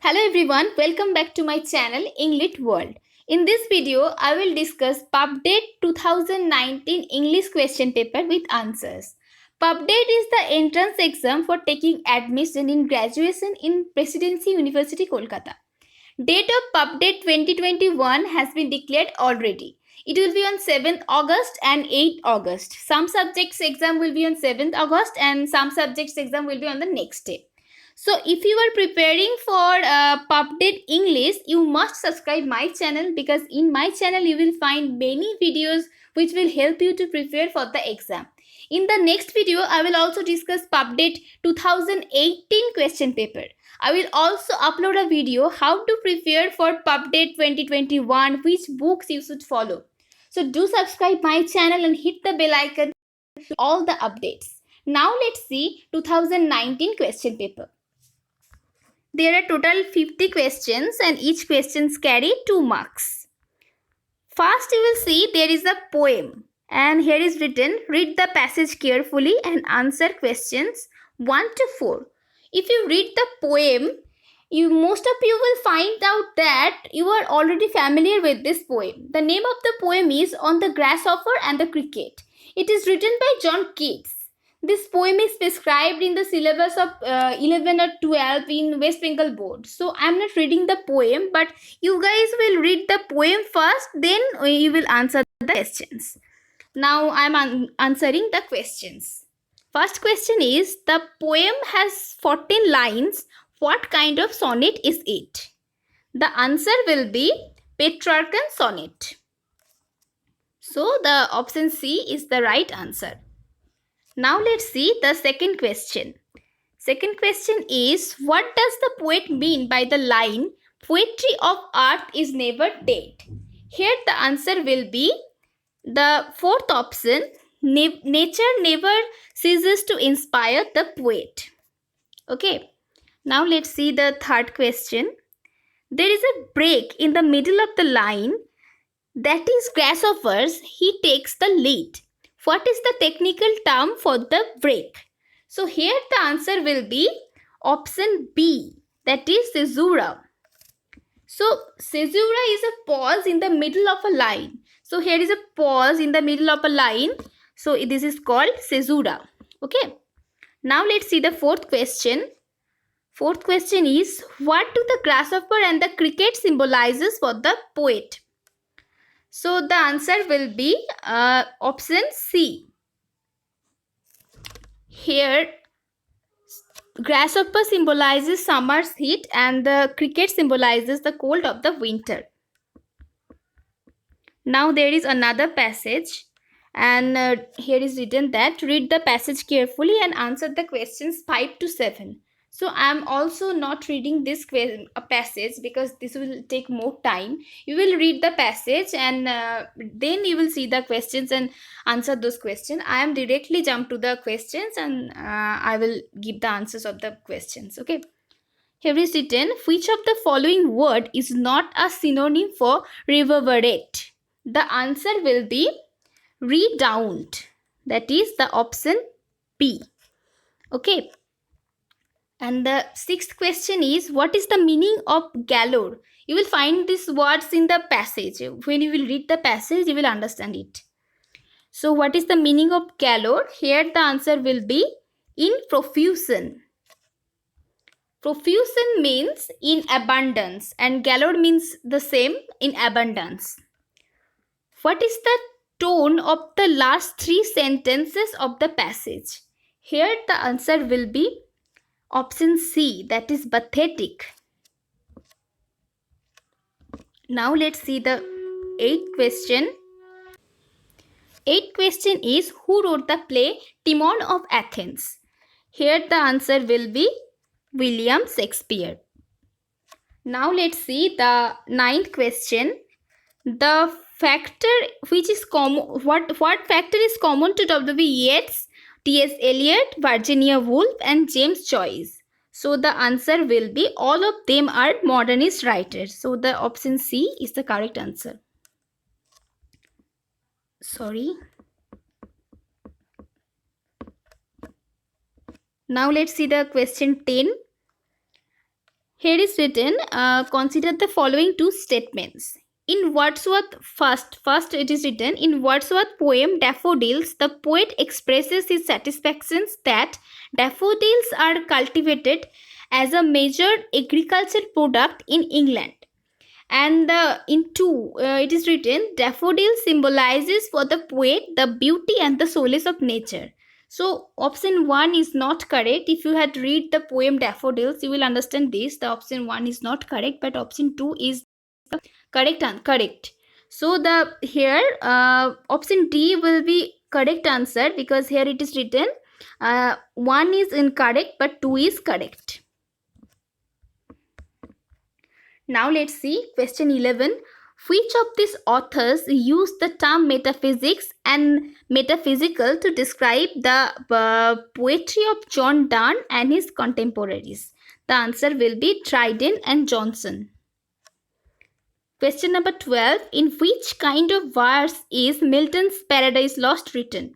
Hello everyone, welcome back to my channel English World. In this video, I will discuss PubDate 2019 English question paper with answers. PubDate is the entrance exam for taking admission in graduation in Presidency University, Kolkata. Date of PubDate 2021 has been declared already. It will be on 7th August and 8th August. Some subjects exam will be on 7th August and some subjects exam will be on the next day. So if you are preparing for PubDate English, you must subscribe my channel because in my channel you will find many videos which will help you to prepare for the exam. In the next video, I will also discuss PubDate 2018 question paper. I will also upload a video how to prepare for PubDate 2021, which books you should follow. So do subscribe my channel and hit the bell icon for all the updates. Now let's see 2019 question paper. There are total 50 questions and each questions carry 2 marks. First you will see there is a poem and here is written, read the passage carefully and answer questions 1 to 4. If you read the poem, most of you will find out that you are already familiar with this poem. The name of the poem is On the Grasshopper and the Cricket. It is written by John Keats. This poem is prescribed in the syllabus of 11 or 12 in West Bengal board. So I am not reading the poem, but you guys will read the poem first, then you will answer the questions. Now I am answering the questions. First question is, the poem has 14 lines. What kind of sonnet is it? The answer will be Petrarchan sonnet. So the option C is the right answer. Now let's see the second question. Second question is, what does the poet mean by the line, poetry of art is never dead? Here the answer will be the fourth option, nature never ceases to inspire the poet. Okay, now let's see the third question. There is a break in the middle of the line, that is grasshoppers, he takes the lead. What is the technical term for the break? So here the answer will be option B, that is caesura. So caesura is a pause in the middle of a line. So here is a pause in the middle of a line. So this is called caesura. Okay. Now let's see the fourth question. Fourth question is, what do the grasshopper and the cricket symbolizes for the poet? So the answer will be option C. Here grasshopper symbolizes summer's heat and the cricket symbolizes the cold of the winter. Now there is another passage and here is written that read the passage carefully and answer the questions 5 to 7. So I am also not reading this passage because this will take more time. You will read the passage and then you will see the questions and answer those questions. I am directly jump to the questions and I will give the answers of the questions. Okay. Here is written, which of the following word is not a synonym for reverberate? The answer will be redound. That is the option B. Okay. And the sixth question is, what is the meaning of galore? You will find these words in the passage. When you will read the passage, you will understand it. So what is the meaning of galore? Here the answer will be in profusion. Profusion means in abundance and galore means the same, in abundance. What is the tone of the last 3 sentences of the passage? Here the answer will be option C, that is pathetic. Now let's see the 8th question. 8th question is, who wrote the play Timon of Athens? Here the answer will be William Shakespeare. Now let's see the 9th question. The factor which is common, what factor is common to W.B. Yeats, T.S. Eliot, Virginia Woolf and James Joyce? So the answer will be all of them are modernist writers. So the option C is the correct answer. Sorry. Now let's see the question 10. Here is written, consider the following two statements. In Wordsworth, first it is written, in Wordsworth poem Daffodils, the poet expresses his satisfactions that daffodils are cultivated as a major agricultural product in England. And in 2, it is written, daffodil symbolizes for the poet the beauty and the solace of nature. So option 1 is not correct. If you had read the poem Daffodils, you will understand this. The option 1 is not correct, but option 2 is correct. So the here option D will be correct answer, because here it is written 1 is incorrect but 2 is correct. Now let's see question 11. Which of these authors used the term metaphysics and metaphysical to describe the poetry of John Donne and his contemporaries? The answer will be Dryden and Johnson. Question number 12. In which kind of verse is Milton's Paradise Lost written?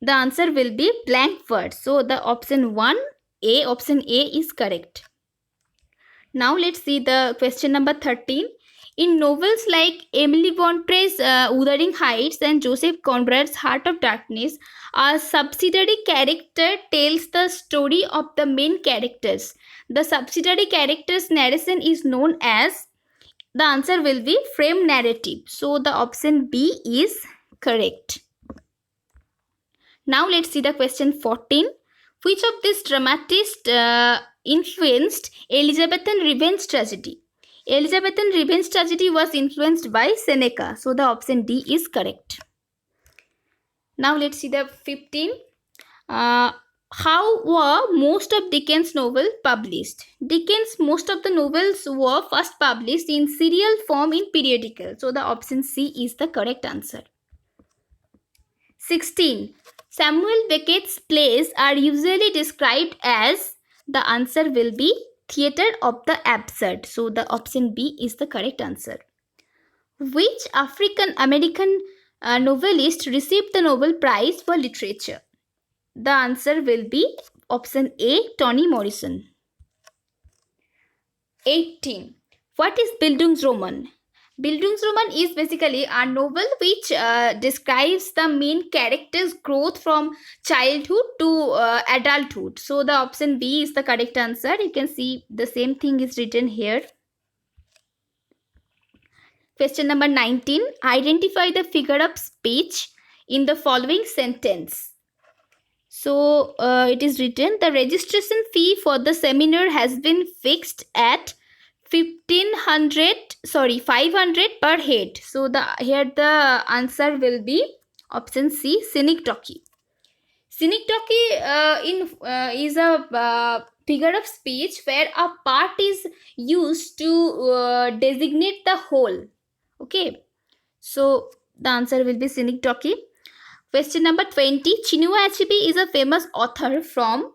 The answer will be blank verse. So the option A is correct. Now let's see the question number 13. In novels like Emily Bronte's Wuthering Heights and Joseph Conrad's Heart of Darkness, a subsidiary character tells the story of the main characters. The subsidiary character's narration is known as, the answer will be frame narrative. So the option B is correct. Now let's see the question 14. Which of these dramatists influenced Elizabethan revenge tragedy? Elizabethan revenge tragedy was influenced by Seneca. So the option D is correct. Now let's see the 15. How were most of Dickens' novels published? Dickens' most of the novels were first published in serial form in periodical. So the option C is the correct answer. 16. Samuel Beckett's plays are usually described as, the answer will be theatre of the absurd. So the option B is the correct answer. Which African American novelist received the Nobel Prize for Literature? The answer will be option A, Toni Morrison. 18. What is Bildungsroman? Bildungsroman is basically a novel which describes the main character's growth from childhood to adulthood. So the option B is the correct answer. You can see the same thing is written here. Question number 19. Identify the figure of speech in the following sentence. So it is written, the registration fee for the seminar has been fixed at 500 per head. So here the answer will be option C, scenic talkie. Scenic talkie is a figure of speech where a part is used to designate the whole. Okay, so the answer will be scenic talkie. Question number 20. Chinua Achebe is a famous author from,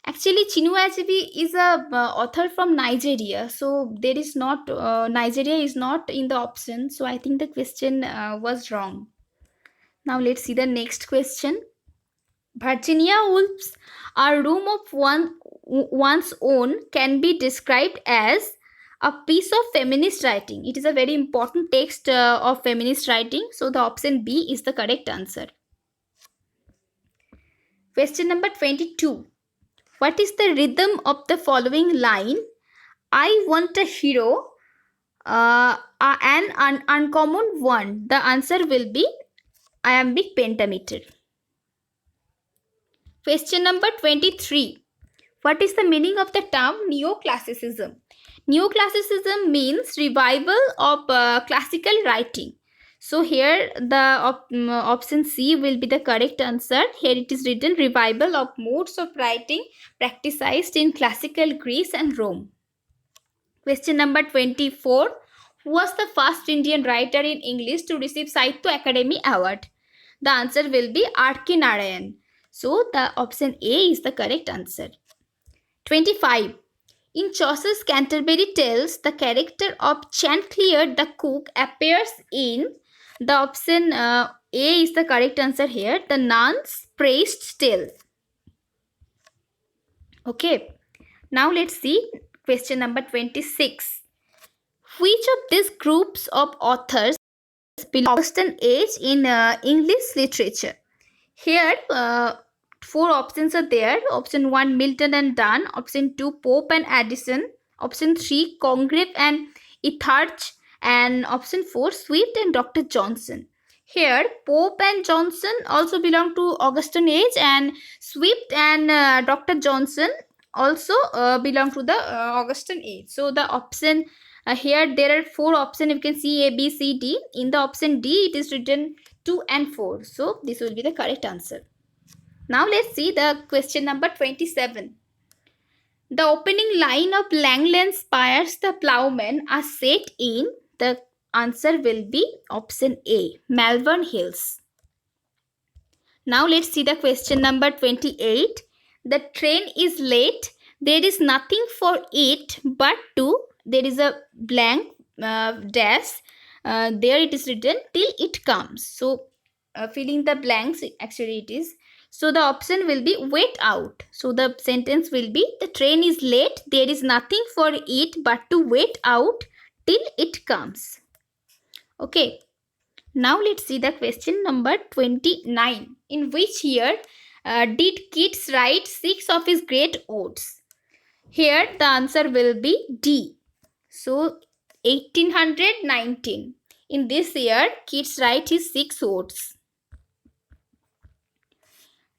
actually Chinua Achebe is a author from Nigeria, so there is not Nigeria is not in the option, so I think the question was wrong. Now let's see the next question. Virginia Woolf's A Room of One's Own can be described as a piece of feminist writing. It is a very important text of feminist writing, so the option B is the correct answer. Question number 22. What is the rhythm of the following line? I want a hero, an uncommon one. The answer will be iambic pentameter. Question number 23. What is the meaning of the term neoclassicism? Neoclassicism means revival of classical writing. So here the option C will be the correct answer. Here it is written, revival of modes of writing practiced in classical Greece and Rome. Question number 24. Who was the first Indian writer in English to receive Sahitya Academy Award? The answer will be R.K. Narayan. So the option A is the correct answer. 25. In Chaucer's Canterbury Tales, the character of Chanticleer the cook appears in, the option A is the correct answer here, the Nun's Praised Tale. Okay, now let's see Question number 26. Which of these groups of authors belong to Augustan age in English literature? Here, 4 options are there. Option 1, Milton and Donne. Option 2, Pope and Addison. Option 3, Congreve and Ethridge. And option 4, Swift and Dr. Johnson. Here, Pope and Johnson also belong to Augustan age, and Swift and Dr. Johnson also belong to the Augustan age. So the option here, there are 4 options. You can see A, B, C, D. In the option D, it is written 2 and 4. So this will be the correct answer. Now let's see the question number 27. The opening line of Langland Spires the Ploughman are set in, the answer will be option A, Malvern Hills. Now let's see the question number 28. The train is late. There is nothing for it but to, there is a blank dash. There it is written till it comes. So filling the blanks, actually it is. So the option will be wait out. So the sentence will be, the train is late. There is nothing for it but to wait out till it comes. Okay. Now let's see the question number 29. In which year did Keats write 6 of his great odes? Here the answer will be D. So 1819. In this year, Keats write his 6 odes.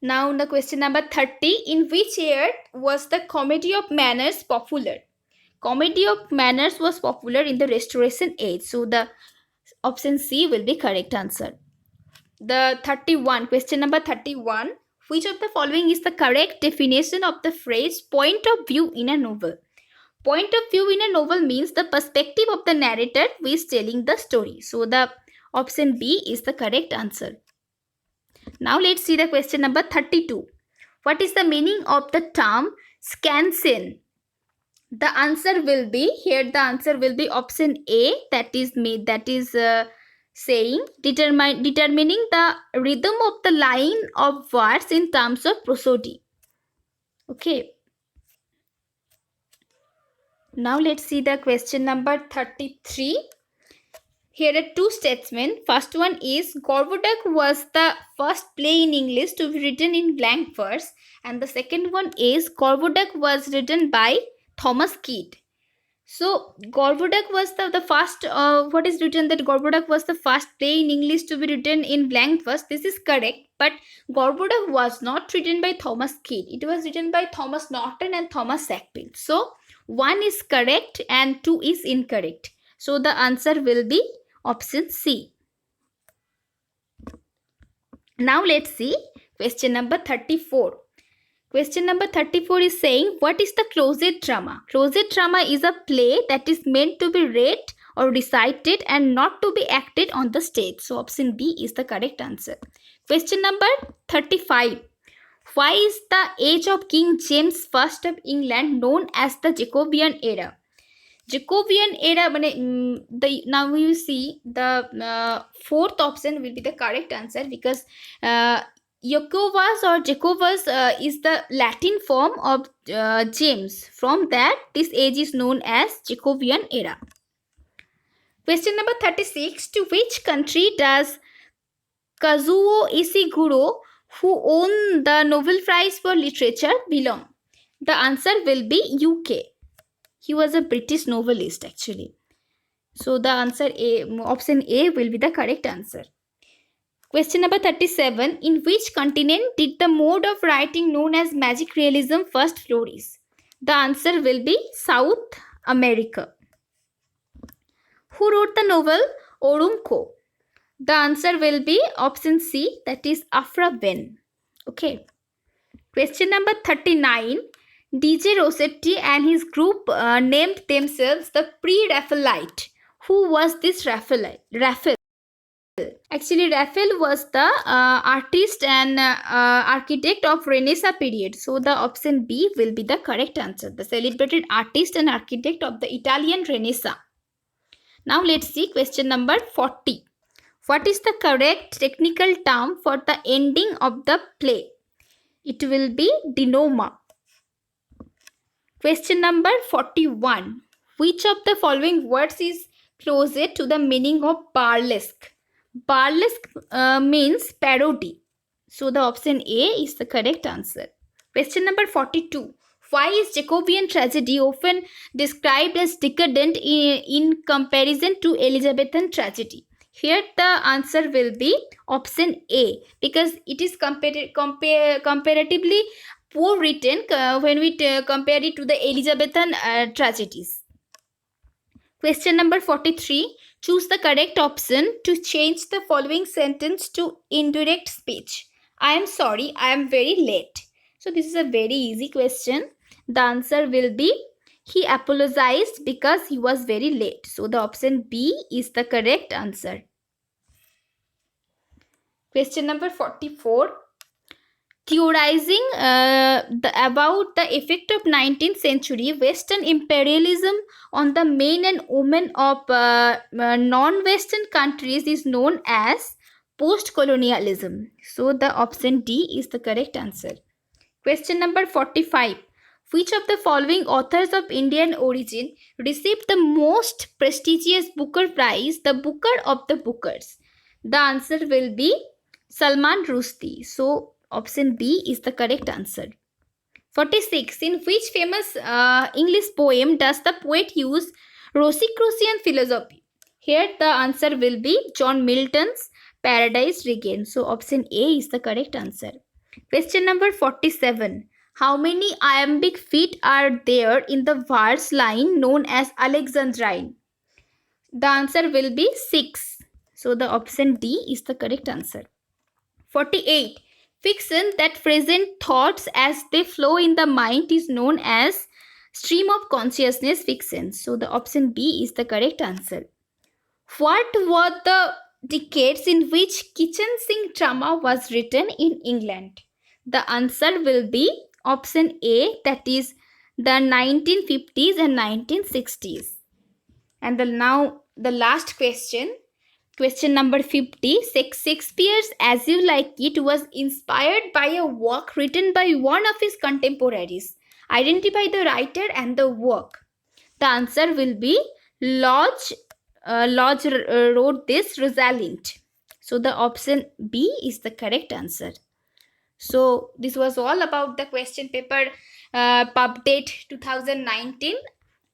Now the question number 30. In which year was the Comedy of Manners popular? Comedy of Manners was popular in the Restoration age. So the option C will be correct answer. The 31. Question number 31. Which of the following is the correct definition of the phrase point of view in a novel? Point of view in a novel means the perspective of the narrator who is telling the story. So the option B is the correct answer. Now let's see the question number 32. What is the meaning of the term scansion? The answer will be, here the answer will be option A, that is saying determining the rhythm of the line of words in terms of prosody. Okay. Now let's see the question number 33. Here are 2 statements. First one is, Gorboduc was the first play in English to be written in blank verse. And the second one is, Gorboduc was written by Thomas Kyd. So Gorboduc was the first, what is written that Gorboduc was the first play in English to be written in blank verse. This is correct, but Gorboduc was not written by Thomas Kyd. It was written by Thomas Norton and Thomas Sackville. So 1 is correct and 2 is incorrect. So the answer will be option C. Now let's see question number 34. Question number 34 is saying, what is the closet drama? Closet drama is a play that is meant to be read or recited and not to be acted on the stage. So option B is the correct answer. Question number 35. Why is the age of King James I of England known as the Jacobean era? Jacobean era, now we will see the 4th option will be the correct answer, because Jacobus is the Latin form of James. From that, this age is known as Jacobean era. Question number 36. To which country does Kazuo Ishiguro, who won the Nobel Prize for Literature, belong? The answer will be UK. He was a British novelist actually. So the answer A, option A will be the correct answer. Question number 37. In which continent did the mode of writing known as magic realism first flourish? The answer will be South America. Who wrote the novel Orunco? The answer will be option C, that is Afra Ben. Okay. Question number 39. DJ Rossetti and his group named themselves the Pre-Raphaelite. Who was this Raphael? Actually, Raphael was the artist and architect of Renaissance period. So the option B will be the correct answer. The celebrated artist and architect of the Italian Renaissance. Now let's see question number 40. What is the correct technical term for the ending of the play? It will be denouement. Question number 41. Which of the following words is closest to the meaning of burlesque? Burlesque means parody. So the option A is the correct answer. Question number 42. Why is Jacobean tragedy often described as decadent in comparison to Elizabethan tragedy? Here the answer will be option A, because it is comparatively poor written when we compare it to the Elizabethan tragedies. Question number 43. Choose the correct option to change the following sentence to indirect speech. I am sorry, I am very late. So this is a very easy question. The answer will be he apologized because he was very late. So the option B is the correct answer. Question number 44. Theorizing about the effect of 19th century Western imperialism on the men and women of non-Western countries is known as post-colonialism. So the option D is the correct answer. Question number 45. Which of the following authors of Indian origin received the most prestigious Booker Prize, the Booker of the Bookers? The answer will be Salman Rushdie. So option B is the correct answer. 46. In which famous English poem does the poet use Rosicrucian philosophy? Here the answer will be John Milton's Paradise Regained. So option A is the correct answer. Question number 47. How many iambic feet are there in the verse line known as Alexandrine? The answer will be 6. So the option D is the correct answer. 48. Fiction that present thoughts as they flow in the mind is known as stream of consciousness fiction. So the option B is the correct answer. What were the decades in which kitchen sink drama was written in England? The answer will be option A, that is the 1950s and 1960s. And now the last question. Question number 50. Shakespeare's As You Like It was inspired by a work written by one of his contemporaries. Identify the writer and the work. The answer will be Lodge wrote this Rosalind. So the option B is the correct answer. So this was all about the question paper PubDate 2019.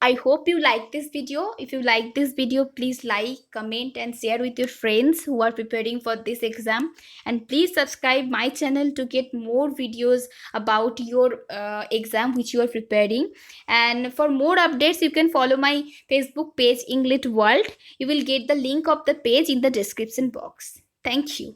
I hope you like this video. If you like this video, please like, comment and share with your friends who are preparing for this exam. And please subscribe my channel to get more videos about your exam which you are preparing. And for more updates, you can follow my Facebook page English World. You will get the link of the page in the description box. Thank you.